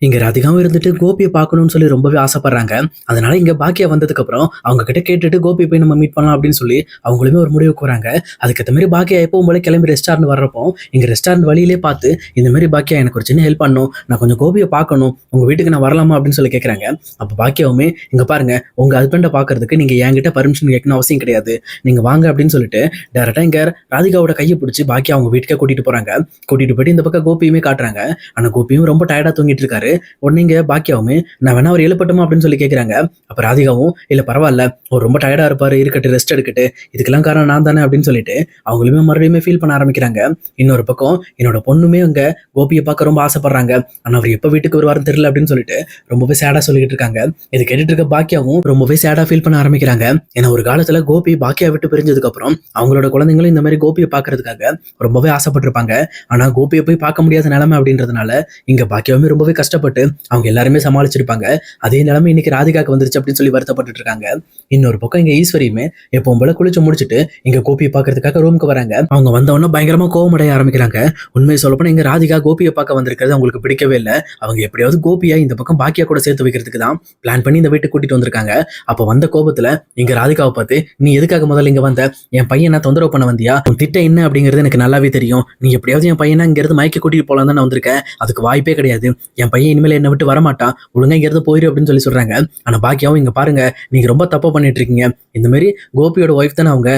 இங்க ராதிகாவும் இருந்துட்டு கோபியை பார்க்கணும்னு சொல்லி ரொம்பவே ஆசைப்படுறாங்க. அதனால இங்க பாக்கியா வந்ததுக்கு அப்புறம் அவங்க கிட்ட கேட்டுட்டு கோபி போய் நம்ம மீட் பண்ணலாம் அப்படின்னு சொல்லி அவங்களுமே ஒரு முடிவுக்கு வராங்க. அதுக்கேற்ற மாதிரி பாக்கியா எப்பவும் போல கிளம்பி ரெஸ்டாரண்ட் வர்றப்போ இங்க ரெஸ்டாரண்ட் வழியிலே பார்த்து இந்த மாதிரி பாக்கியா எனக்கு ஒரு சின்ன ஹெல்ப் பண்ணணும், நான் கொஞ்சம் கோபியை பார்க்கணும், உங்க வீட்டுக்கு நான் வரலாமா அப்படின்னு சொல்லி கேட்கறாங்க. அப்ப பாக்கியாவுமே இங்க பாருங்க, உங்க ஹஸ்பண்டை பார்க்கறதுக்கு நீங்க என்கிட்ட பர்மிஷன் கேட்கணும் அவசியம் கிடையாது, நீங்க வாங்க அப்படின்னு சொல்லிட்டு டேரக்டா இங்க ராதிகாவோட கையை பிடிச்சி பாக்கியா அவங்க வீட்டுக்கே கூட்டிட்டு போறாங்க. கூட்டிட்டு போயிட்டு இந்த பக்கம் கோபியுமே காட்டுறாங்க. ஆனா கோபியும் ரொம்ப டயர்டா தூங்கிட்டு இருக்காரு. உடனே இங்க பாக்கியாவுமே நான் வேணா அவர் எழுப்பட்டுமா அப்படின்னு சொல்லி கேட்கறாங்க. அப்ப ராதிகாவும் இல்ல பரவாயில்ல, அவர் ரொம்ப டயர்டா இருப்பாரு, இருக்கட்டு ரெஸ்ட் எடுக்கட்டு, இதுக்கெல்லாம் காரணம் நான் தானே அப்படின்னு சொல்லிட்டு அவங்களுமே மறுபடியும் ஃபீல் பண்ண ஆரம்பிக்கிறாங்க. இன்னொரு பக்கம் என்னோட பொண்ணுமே அங்க கோபியை பார்க்க ரொம்ப ஆசைப்படுறாங்க, ஆனா அவர் எப்ப வீட்டுக்கு வருவாருன்னு தெரியல அப்படின்னு சொல்லிட்டு ரொம்பவே சேடா சொல்லிட்டு இருக்காங்க. இது கேட்டுட்டு இருக்க பாக்கியாவும் ரொம்பவே சேடா ஃபீல் பண்ண ஆரம்பிக்கிறாங்க. ஏன்னா ஒரு காலத்துல கோபி பாக்கியா விட்டு பிரிஞ்சதுக்கு அப்புறம் அவங்களோட குழந்தைங்களும் இந்த மாதிரி கோபியை பார்க்கறதுக்காக ரொம்பவே ஆசைப்பட்டிருப்பாங்க. ஆனா கோபியை போய் பார்க்க முடியாத நிலைமை அப்படின்றதுனால இங்க பாக்கியாவுமே ரொம்பவே கஷ்டப்பட்டு அவங்க எல்லாருமே சமாளிச்சிருப்பாங்க. அதே நிலைமை இன்னைக்கு ராதிகாக்கு வந்துருச்சு அப்படின்னு சொல்லி வருத்தப்பட்டு இருக்காங்க. இன்னொரு பக்கம் இங்க ஈஸ்வரியுமே எப்பவும் போல குளிச்சு முடிச்சுட்டு இங்க கோபியை பார்க்கறதுக்காக ரூமுக்கு வராங்க. அவங்க வந்த உடனே பயங்கரமா கோவமடைய ஆரம்பிக்கிறாங்க. உண்மையை சொல்லப்போனா இங்க ராதிகா கோபியை பார்க்க வந்திருக்கிறது அவங்களுக்கு பிடிக்கவே இல்லை. அவங்க எப்படியாவது கோபியா இந்த பக்கம் பாக்கியா கூட சேர்த்து வைக்கிறதுக்கு தான் பிளான் பண்ணி இந்த வீட்டுக்கு கூட்டிட்டு வந்திருக்காங்க. அப்ப வந்த கோபத்துல இங்க ராதிகாவை பார்த்து நீ எதுக்காக முதல்ல இங்க வந்த, என் பையனை தொந்தரவு பண்ண வந்தியா, உன் திட்டம் என்ன அப்படிங்கிறது எனக்கு நல்லாவே தெரியும், நீ எப்படியாவது என் பையனை இங்க இருந்து மயக்க கூட்டிட்டு போலாம் தான் வந்திருக்கேன், அதுக்கு வாய்ப்பே கிடையாது, என் பையன் இனிமேல் என்னை விட்டு வரமாட்டான், ஒழுங்கா இங்க இருந்து போயிரு அப்படின்னு சொல்லி சொல்றாங்க. ஆனா பாக்கியாவும் இங்க பாருங்க, நீங்க ரொம்ப தப்பா பண்ணிட்டு இருக்கீங்க, இந்த மாதிரி கோபியோட ஒய்ஃப் தானே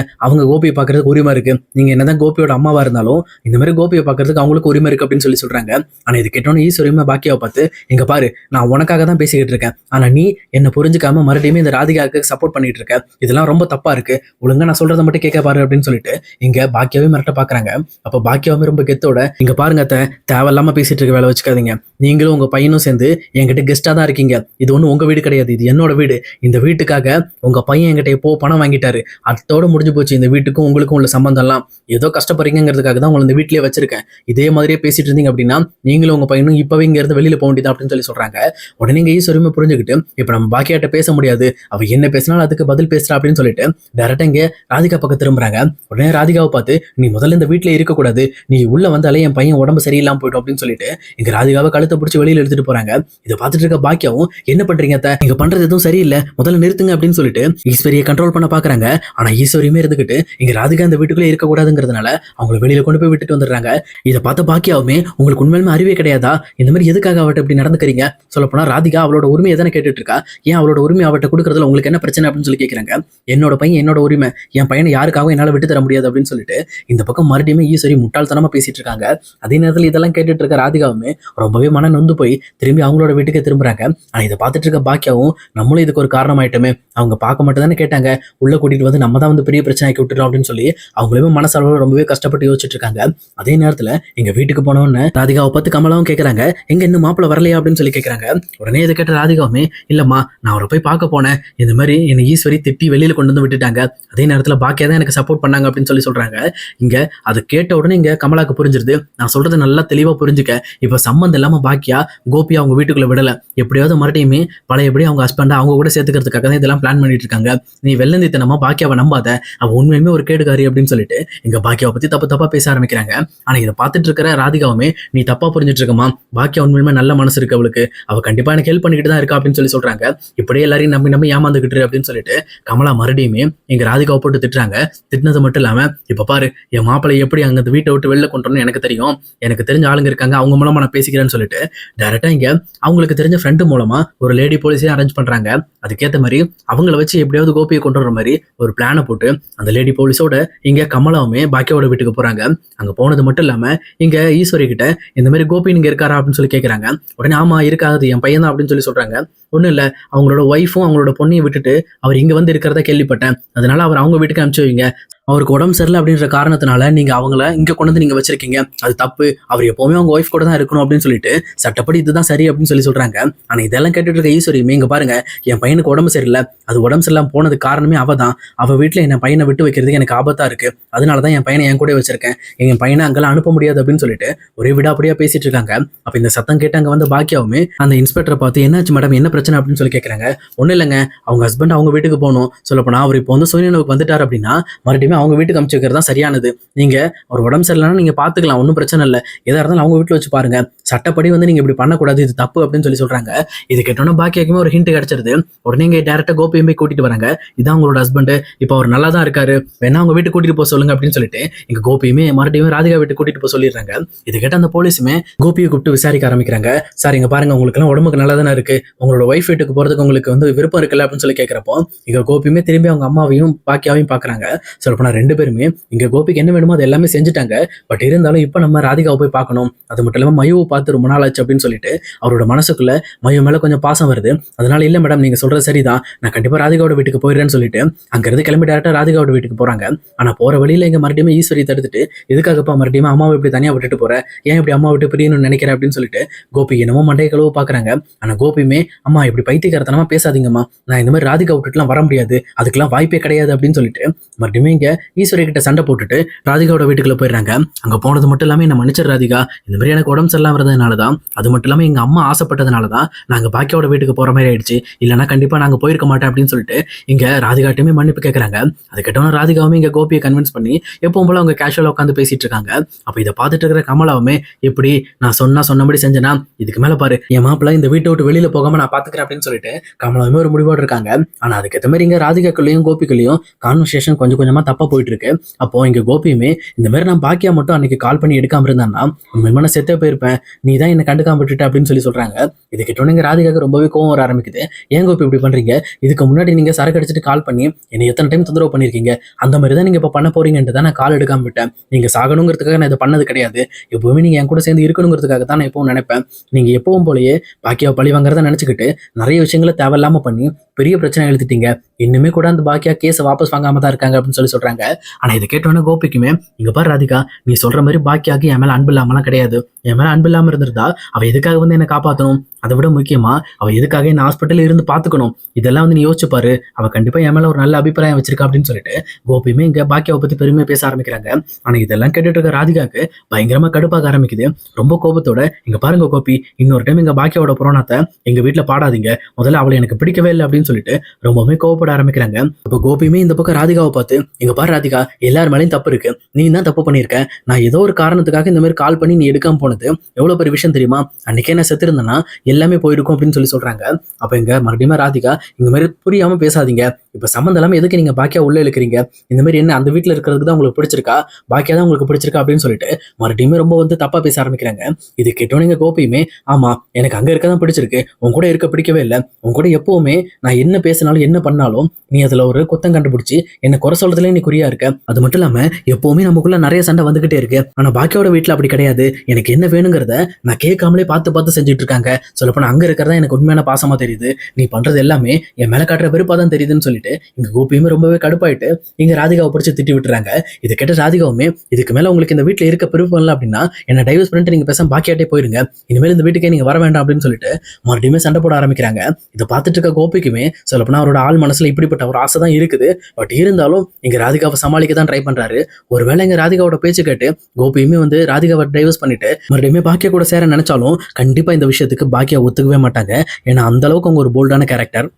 அவங்க கோபியை பார்க்கறதுக்கு உரிமை இருக்கு, நீங்க என்னதான் கோபியோட அம்மாவா இருந்தாலும் இந்த மாதிரி கோபியை பார்க்கறதுக்கு அவங்களுக்கு உரிமை இருக்கு அப்படின்னு சொல்லி சொல்றாங்க. ஆனா இது கேட்டோன்னு ஈஸ்வரியுமே பாக்கியாவை பார்த்து இங்க பாரு, நான் உனக்காக தான் பேசிக்கிட்டு இருக்கேன், ஆனா நீ என்ன புரிஞ்சுக்காம மறுபடியும் இந்த ராதிகாவுக்கு சப்போர்ட் பண்ணிட்டு இருக்க, இதெல்லாம் ரொம்ப தப்பா இருக்கு, ஒழுங்கா நான் சொல்றதை மட்டும் கேட்க பாரு அப்படின்னு சொல்லிட்டு இங்க பாக்கியாவே மிரட்ட பாக்குறாங்க. அப்ப பாக்கியாவுமே ரொம்ப கெத்தோட இங்க பாருங்க தேவையில்லாம பேசிட்டு இருக்க வேலை வச்சுக்காதீங்க, நீங்களும் உங்க பையனும் சேர்ந்து என்கிட்ட கெஸ்டா தான் இருக்கீங்க, இது ஒன்றும் உங்க வீடு கிடையாது, இது என்னோட வீடு, இந்த வீட்டுக்காக உங்க பையன் என்கிட்ட எப்போ பணம் வாங்கிட்டாரு, அதோட முடிஞ்சு போச்சு, இந்த வீட்டுக்கும் உங்களுக்கும் உள்ள சம்பந்தம் எல்லாம் ஏதோ கஷ்டப்படுறீங்கிறதுக்காக தான் உங்களை இந்த வீட்டிலேயே வச்சிருக்கேன், இதே மாதிரியே பேசிட்டு இருந்தீங்க அப்படின்னா நீங்களும் உங்க பையனும் இப்பவே இங்க இருந்து வெளியில போக வேண்டியதா அப்படின்னு சொல்லி சொல்றாங்க. உடனே இங்க ஈஸ்வரியுமே புரிஞ்சுக்கிட்டு இப்ப நம்ம பாக்கியாட்ட பேச முடியாது, அவ என்ன பேசினாலும் அதுக்கு பதில் பேசுறா அப்படின்னு சொல்லிட்டு டேரக்டா இங்க ராதிகா பக்கம் திரும்புறாங்க. உடனே ராதிகாவை பார்த்து நீ முதல்ல இந்த வீட்டுல இருக்கக்கூடாது, நீ உள்ள வந்தாலே என் பையன் உடம்பு சரியில்லாம போயிடும் அப்படின்னு சொல்லிட்டு இங்க ராதிகாவை கழுத்தை பிடிச்சி வெளியில எடுத்துட்டு போறாங்க. இதை பார்த்துட்டு இருக்க பாக்கியாவும் என்ன பண்றீங்க நீங்க பண்றது எதுவும் சரியில்லை, முதல்ல நிறுத்துங்க அப்படின்னு சொல்லிட்டு ஈஸ்வரியை கண்ட்ரோல் பண்ண பாக்குறாங்க. ஆனா ஈஸ்வரியுமே இருந்துகிட்டு இங்க ராதிகா இந்த வீட்டுக்குள்ளே இருக்கக்கூடாதுங்கிறதுனால அவங்களை வெளியில கொண்டு போய் விட்டுட்டு வந்துடுறாங்க. இதை பார்த்த பாக்கியாவுமே உங்களுக்கு உண்மையிலுமே அறிவே கிடையாதா, இந்த மாதிரி எதுக்காக அவட்ட இப்படி நடந்துக்கிறீங்க, சொல்லப்போனா ராதிகா அவளோட உரிமையை தானே கேட்டுட்டு இருக்கா, ஏன் அவளோட உரிமை அவட்ட கொடுக்கறதுல உங்களுக்கு என்ன பிரச்சனை அப்படின்னு சொல்லி கேட்கறாங்க. என்னோட பையன் என்னோட உரிமை, என் பையனை யாருக்காகவும் என்னால விட்டு தர முடியாது அப்படின்னு சொல்லிட்டு இந்த பக்கம் மறுபடியும் ஈஸ்வரி முட்டாள்தனமா பேசிட்டு இருக்காங்க. அதே நேரத்தில் இதெல்லாம் கேட்டுட்டு இருக்க ராதிகாவுமே ரொம்பவே மன நொந்து போய் திரும்பி அவங்களோட வீட்டுக்கு திரும்புறாங்க. ஆனா இதை பார்த்துட்டு இருக்க பாக்கியாவும் நம்மளும் இதுக்கு ஒரு காரணம் ஆயிட்டோமே, அவங்க பார்க்க மட்டும் தானே கேட்டாங்க, உள்ள கூட்டிட்டு வந்து நம்ம தான் வந்து பெரிய பிரச்சனை ஆக்கி விட்டுறோம் அப்படின்னு சொல்லி அவங்களுமே மனசளவில் ரொம்பவே கஷ்டப்பட்டு யோசிச்சுட்டு இருக்காங்க. அதே நேரத்துல எங்க வீட்டுக்கு போனோன்னு ராதிகாவை பார்த்து கமலாவும் கேட்கறாங்க, எங்க இன்னும் மாப்பிள்ள வரலையா அப்படின்னு சொல்லி கேட்கறாங்க. உடனே இதை கேட்ட ராதிகாவுமே இல்லம்மா, நான் அவரை போய் பார்க்க போனேன், இந்த மாதிரி என்னை ஈஸ்வரி திட்டி வெளியில கொண்டு வந்து விட்டுட்டாங்க, அதே நேரத்துல பாக்கியா தான் எனக்கு சப்போர்ட் பண்ணாங்க அப்படின்னு சொல்லி சொல்றாங்க. இங்க அதை கேட்ட உடனே இங்க கமலாக்கு புரிஞ்சிருது, நான் சொல்றது நல்லா தெளிவா புரிஞ்சுக்க, இப்ப சம்பந்தம் இல்லாம பாக்கியா கோபியா அவங்க வீட்டுக்குள்ள விடல, எப்படியாவது மறுபடியுமே பழையபடி அவங்க ஹஸ்பண்டா அவங்க கூட சேர்த்துக்கிறதுக்காக தான் இதெல்லாம் பிளான் பண்ணிட்டு இருக்காங்க, நீ வெள்ளந்தித்தனமா பாக்கியாவை நம்பாத, அவ உண்மையுமே ஒரு கேடுகாரி அப்படின்னு சொல்லிட்டு இங்க பாக்கியாவை பத்தி தப்பா பேச ஆரம்பிக்கிறாங்க. ஆனா இதை பார்த்துட்டு இருக்கிற ராதிகாவுமே நீ தப்பா புரிஞ்சுட்டு இருக்கமா, பாக்கியா உண்மையுமே நல்ல மனசு இருக்கு அவளுக்கு, அவ கண்டிப்பா எனக்கு ஹெல்ப் பண்ணிக்கிட்டு தான் இருக்கா அப்படின்னு சொல்லி சொல்றாங்க. இப்படியே எல்லாரையும் நம்பி ஏமாந்துக்கிட்டு அப்படின்னு சொல்லிட்டு கமலா மறுபடியுமே இங்க ராதிகாவை போட்டு திட்டுறாங்க. திட்டினது மட்டும் இல்லாம இப்ப பாரு, என் மாப்பிள்ளை எப்படி அங்க வீட்டை விட்டு வெளில கொண்டு எனக்கு தெரியும், எனக்கு தெரிஞ்ச ஆளுங்க இருக்காங்க, அவங்க மூலமா நான் பேசிக்கிறேன்னு சொல்லிட்டு டைரக்டா இங்க அவங்களுக்கு தெரிஞ்ச ஃப்ரெண்டு மூலமா ஒரு லேடி போலீஸே அரேஞ்ச் பண்றாங்க. அதுக்கேற்ற மாதிரி அவங்கள வச்சு எப்படியாவது கோபியை கொண்டு வர மாதிரி ஒரு பிளானை போட்டு அந்த லேடி போலீஸோட இங்க கமலாவுமே பாக்கியாவோட வீட்டுக்கு போறாங்க. அங்க போனது மட்டும் இல்லாம இங்க ஈஸ்வரி கிட்ட இந்த மாதிரி கோபி நீங்க இருக்காரா அப்படின்னு சொல்லி கேட்கறாங்க. உடனே ஆமா இருக்காது, என் பையன் தான் அப்படின்னு சொல்லி சொல்றாங்க. ஒன்றும் இல்லை, அவங்களோட ஒய்ஃபும் அவங்களோட பொண்ணையும் விட்டுட்டு அவர் இங்கே வந்து இருக்கிறத கேள்விப்பட்டேன், அதனால அவர் அவங்க வீட்டுக்கு அனுப்பிச்சு வைங்க, அவருக்கு உடம்பு சரியில்லை அப்படின்ற காரணத்தினால நீங்கள் அவங்கள இங்கே கொண்டு வந்து நீங்கள் வச்சிருக்கீங்க, அது தப்பு, அவர் எப்போவுமே அவங்க ஒய்ஃப் கூட தான் இருக்கணும் அப்படின்னு சொல்லிட்டு சட்டப்படி இதுதான் சரி அப்படின்னு சொல்லி சொல்கிறாங்க. ஆனால் இதெல்லாம் கேட்டுட்டு இருக்க ஈஸ்வரியுமே இங்கே பாருங்க, என் பையனுக்கு உடம்பு சரியில்லை, அது உடம்பு சரியில்லாமல் போனது காரணமே அவள் தான், அவள் வீட்டில் என் பையனை விட்டு வைக்கிறதுக்கு எனக்கு ஆபத்தாக இருக்குது, அதனால தான் என் பையனை என் கூட வச்சிருக்கேன், என் பையனை அங்கெல்லாம் அனுப்ப முடியாது அப்படின்னு சொல்லிட்டு ஒரே விடாப்படியாக பேசிட்டு இருக்காங்க. அப்போ இந்த சத்தம் கேட்டு அங்கே வந்து பாக்கியாவுமே அந்த இன்ஸ்பெக்டரை பார்த்து என்னாச்சு மேடம், என்ன பிரச்சனை அப்படின்னு சொல்லி கேட்குறாங்க. ஒன்றும் இல்லைங்க, அவங்க ஹஸ்பண்ட் அவங்க வீட்டுக்கு போகணும், சொல்லப்போனால் அவர் இப்போ வந்து சுயநினைவுக்கு வந்துட்டார் அப்படின்னா மறுபடியும் மறுபடியும் அவங்க வீட்டுக்கு அனுப்பிச்சு வைக்கிறது தான் சரியானது. நீங்க ஒரு உடம்பு சரியில்லைன்னா நீங்க பாத்துக்கலாம், ஒன்றும் பிரச்சனை இல்லை. எதா இருந்தாலும் அவங்க வீட்டுல வச்சு பாருங்க. சட்டப்படி வந்து நீங்க இப்படி பண்ணக்கூடாது, இது தப்பு அப்படின்னு சொல்றாங்க. இது கேட்டோன்னா பாக்கியாக்குமே ஒரு ஹிண்ட் கிடைச்சிருது. உடனே இங்க டேரக்டா கோபியும் போய் கூட்டிட்டு வராங்க. இதான் உங்களோட ஹஸ்பண்ட், இப்போ அவர் நல்லா தான் இருக்காரு, வேணா அவங்க வீட்டுக்கு கூட்டிட்டு போக சொல்லுங்க அப்படின்னு சொல்லிட்டு இங்க கோபியுமே மறுபடியும் ராதிகா வீட்டுக்கு கூட்டிட்டு போக சொல்லிடுறாங்க. இது கேட்ட அந்த போலீஸுமே கோபியை கூப்பிட்டு விசாரிக்க ஆரம்பிக்கிறாங்க. சார் இங்க பாருங்க, உங்களுக்கு எல்லாம் உடம்புக்கு நல்லா தானே இருக்கு, உங்களோட ஒய்ஃப் வீட்டுக்கு போறதுக்கு உங்களுக்கு வந்து விருப்பம் இருக்குல்ல அப்படின்னு சொல்லி கேட்கிறப்போ இங்க கோபியுமே திரும்பி அவங்க அம்மாவையும் பாக்கியாவையும் பாக்குறாங்க. சொல்லப்போனா ரெண்டு பேருமே இங்க கோபிக்கு என்ன வேணுமோ அது எல்லாமே செஞ்சுட்டாங்க. பட் இருந்தாலும் இப்ப நம்ம ராதிகாவை போய் பார்க்கணும், அது மட்டும் இல்லாம மயுவை பார்த்து ரொம்ப நாள் ஆச்சு அப்படின்னு சொல்லிட்டு அவரோட மனசுக்குள்ள மயு மேல கொஞ்சம் பாசம் வருது. அதனால இல்ல மேடம், நீங்க சொல்றது சரிதான், நான் கண்டிப்பா ராதிகாவோட வீட்டுக்கு போயிடுறேன்னு சொல்லிட்டு அங்கிருந்து கிளம்பி டேரக்டா ராதிகாவோட வீட்டுக்கு போறாங்க. ஆனா போற வழியில இங்க மறுபடியும் ஈஸ்வரி தடுத்துட்டு எதுக்காகப்பா மறுபடியும் அம்மாவை இப்படி தனியா விட்டுட்டு போற, ஏன் இப்படி அம்மா விட்டு பிரியணும்னு நினைக்கிறேன் அப்படின்னு சொல்லிட்டு கோபி என்னமோ மண்டைய கழுவு பாக்குறாங்க. ஆனா கோபியுமே அம்மா இப்படி பைத்தியக்காரத்தனமா பேசாதீங்கம்மா, நான் இந்த மாதிரி ராதிகா விட்டுட்டுலாம் வர முடியாது, அதுக்கெல்லாம் வாய்ப்பே கிடையாது அப்படின்னு சொல்லிட்டு மறுபடியும் இங்க ஈஸ்வரி கிட்ட சண்டை போட்டுட்டு ராதிகாவோட வீட்டுக்குள்ள போயிடுறாங்க. அங்க போனது மட்டும் இல்லாம என்ன மன்னிச்சிரு ராதிகா, இந்த மாதிரி எனக்கு உடம்பு சரியில்லாம இருந்ததுனாலதான், அது மட்டும் இல்லாம எங்க அம்மா ஆசைப்பட்டதுனாலதான் நாங்க பாக்கியோட வீட்டுக்கு போற மாதிரி ஆயிடுச்சு, இல்லைன்னா கண்டிப்பா நாங்க போயிருக்க மாட்டேன் அப்படின்னு சொல்லிட்டு இங்க ராதிகாட்டுமே மன்னிப்பு கேட்கறாங்க. அது கேட்டவன ராதிகாவுமே இங்க கோபியை கன்வின்ஸ் பண்ணி எப்பவும் போல அவங்க கேஷுவலா உட்காந்து பேசிட்டு இருக்காங்க. அப்ப இதை பார்த்துட்டு இருக்கிற கமலாவுமே எப்படி நான் சொன்னபடி செஞ்சேனா, இதுக்கு மேல பாரு என் மாப்பிள்ள இந்த வீட்டை விட்டு வெளியில போகாம நான் பாத்துக்கிறேன் அப்படின்னு சொல்லிட்டு கமலாவுமே ஒரு முடிவோடு இருக்காங்க. ஆனா அதுக்கேற்ற மாதிரி இங்க ராதிகாக்குள்ளேயும் கோபிக்குள்ளேயும் கான்வர்சேஷன் கொஞ்சம் கொஞ்சமா தப்பா போயிட்டு இருக்கு. அப்போ இங்க கோபியுமே இந்த மாதிரி நான் பாக்கியா மட்டும் அன்னைக்கு கால் பண்ணி எடுக்காம இருந்தான்னா உண்மையான செத்தே போயிருப்பேன், நீ தான் என்ன கண்டுக்காம விட்டுட்ட அப்படின்னு சொல்றாங்க. இது கிட்ட ராதிகாக்கு ரொம்பவே கோவம் வர ஆரம்பிக்குது. ஏன் கோபி இப்படி பண்றீங்க, இதுக்கு முன்னாடி நீங்க சரக்கு அடிச்சுட்டு கால் பண்ணி என்னை எத்தனை டைம் தொந்தரவு பண்ணிருக்கீங்க, அந்த மாதிரி தான் நீங்க இப்ப பண்ண போறீங்கன்ட்டு தான் நான் கால் எடுக்காம விட்டேன். நீங்க சாகணுங்கிறதுக்காக நான் இதை பண்ணது கிடையாது, எப்பவுமே நீங்க என் கூட சேர்ந்து இருக்கணுங்கிறதுக்காக தான் நான் எப்பவும் நினைப்பேன். நீங்க எப்பவும் போலயே பாக்கியாவை பழி வாங்குறத நினைச்சுக்கிட்டு நிறைய விஷயங்களை தேவையில்லாம பண்ணி பெரிய பிரச்சனை எழுதிட்டீங்க. இன்னுமே கூட அந்த பாக்கியா கேஸை வாபஸ் வாங்காம தான் இருக்காங்க அப்படின்னு சொல்றாங்க. ஆனா இதை கேட்டோன்னே கோபிக்குமே இங்க பாரு ராதிகா, நீ சொல்ற மாதிரி பாக்கியாக்கு என் மேல அன்பு இல்லாமலாம் கிடையாது, என் மேல அன்பு இல்லாம இருந்திருந்தா அவ எதுக்காக வந்து என்ன காப்பாற்றணும், அதை விட முக்கியமா அவ எதுக்காக என்ன ஹாஸ்பிட்டல் இருந்து பாத்துக்கணும், இதெல்லாம் வந்து நீ யோசிச்சு பாரு, அவ கண்டிப்பா என் மேல ஒரு நல்ல அபிப்பிராயம் வச்சிருக்கா அப்படின்னு சொல்லிட்டு கோபியுமே இங்க பாக்கியாவை பத்தி பெருமையா பேச ஆரம்பிக்கிறாங்க. ஆனா இதெல்லாம் கேட்டுட்டு இருக்க ராதிகாக்கு பயங்கரமா கடுப்பாக ஆரம்பிக்குது. ரொம்ப கோபத்தோட இங்க பாருங்க கோபி, இன்னொரு டைம் எங்க பாக்கியாவோட புராணத்தை எங்க வீட்டுல பாடாதீங்க, முதல்ல அவளை எனக்கு பிடிக்கவே இல்லை அப்படின்னு சொல்லிட்டு ரொம்பவே கோவப்பட ஆரம்பிக்கிறாங்க. அப்ப கோபியுமே இந்த பக்கம் ராதிகாவை பார்த்து இங்க பாரு ராதிகா, எல்லார் மேலேயும் தப்பு இருக்கு, நீ தான் தப்பு பண்ணிருக்க, நான் ஏதோ ஒரு காரணத்துக்காக இந்த மாதிரி கால் பண்ணி நீ எடுக்காம போனது எவ்வளவு பெரிய விஷயம் தெரியுமா, அன்னைக்கே நான் செத்து இருந்தேன்னா எல்லாமே போயிருக்கும் அப்படின்னு சொல்றாங்க. அப்ப இங்க மறுபடியும் ராதிகா இந்த மாதிரி புரியாம பேசாதீங்க, இப்ப சம்மந்தம் இல்லாம எதுக்கு நீங்க பாக்கியா உள்ள இழுக்கிறீங்க, இந்த மாதிரி என்ன அந்த வீட்டுல இருக்கிறதுக்கு தான் உங்களுக்கு பிடிச்சிருக்கா, பாக்கியா தான் உங்களுக்கு பிடிச்சிருக்கா அப்படின்னு சொல்லிட்டு மறுபடியும் ரொம்ப வந்து தப்பா பேச ஆரம்பிக்கிறாங்க. இது கேட்டோன்னு கோபியுமே ஆமா எனக்கு அங்க இருக்கதான் பிடிச்சிருக்கு, உன் கூட இருக்க பிடிக்கவே இல்லை, உன் கூட எப்பவுமே நான் என்ன பேசினாலும் என்ன பண்ணாலும் நீ அதுல ஒரு குத்தம் கண்டுபிடிச்சி என்ன குறை சொல்றதுல நீ குறியா இருக்க, அது மட்டும் இல்லாம எப்பவுமே நமக்குள்ள நிறைய சண்டை வந்துகிட்டே இருக்கு, ஆனா பாக்கியோட வீட்டுல அப்படி கிடையாது, எனக்கு என்ன வேணுங்கிறத நான் கேட்காமலே பார்த்து செஞ்சுட்டு இருக்காங்க, சொல்லப்போனா அங்க இருக்கிறதா எனக்கு உண்மையான பாசமா தெரியுது, நீ பண்றது எல்லாமே என் மேல காட்டுற வெறுப்பா தான் தெரியுதுன்னு சொல்லிட்டு இங்க கோபியுமே ரொம்பவே கடுப்பாயிட்டு இங்க ராதிகாவை பிடிச்சி திட்டி விட்டுறாங்க. இதை கேட்ட ராதிகாவுமே இதுக்கு மேல உங்களுக்கு இந்த வீட்டுல இருக்க விருப்பம் இல்லை அப்படின்னா என்ன டைவர்ஸ் பண்ணிட்டு நீங்க பேசாம பாக்கியாட்டே போயிருங்க, இனிமேல் இந்த வீட்டுக்கே நீங்க வர வேண்டாம் அப்படின்னு சொல்லிட்டு மறுபடியுமே சண்டை போட ஆரம்பிக்கிறாங்க. இதை பார்த்துட்டு இருக்க கோபிக்குமே சொல்லப்போனா அவரோட ஆள் மனசுல இப்படிப்பட்ட ஒரு ஆசை தான் இருக்குது. பட் இருந்தாலும் இங்க ராதிகாவை சமாளிக்க தான் ட்ரை பண்றாரு. ஒருவேளை இங்க ராதிகாவோட பேச்சு கேட்டு கோபியுமே வந்து ராதிகாவை டைவர்ஸ் பண்ணிட்டு மறுபடியும் பாக்கியா கூட சேர நினைச்சாலும் கண்டிப்பா இந்த விஷயத்துக்கு பாக்கியா ஒத்துக்கவே மாட்டாங்க. ஏன்னா அந்த அளவுக்கு அவங்க ஒரு போல்டான கேரக்டர்.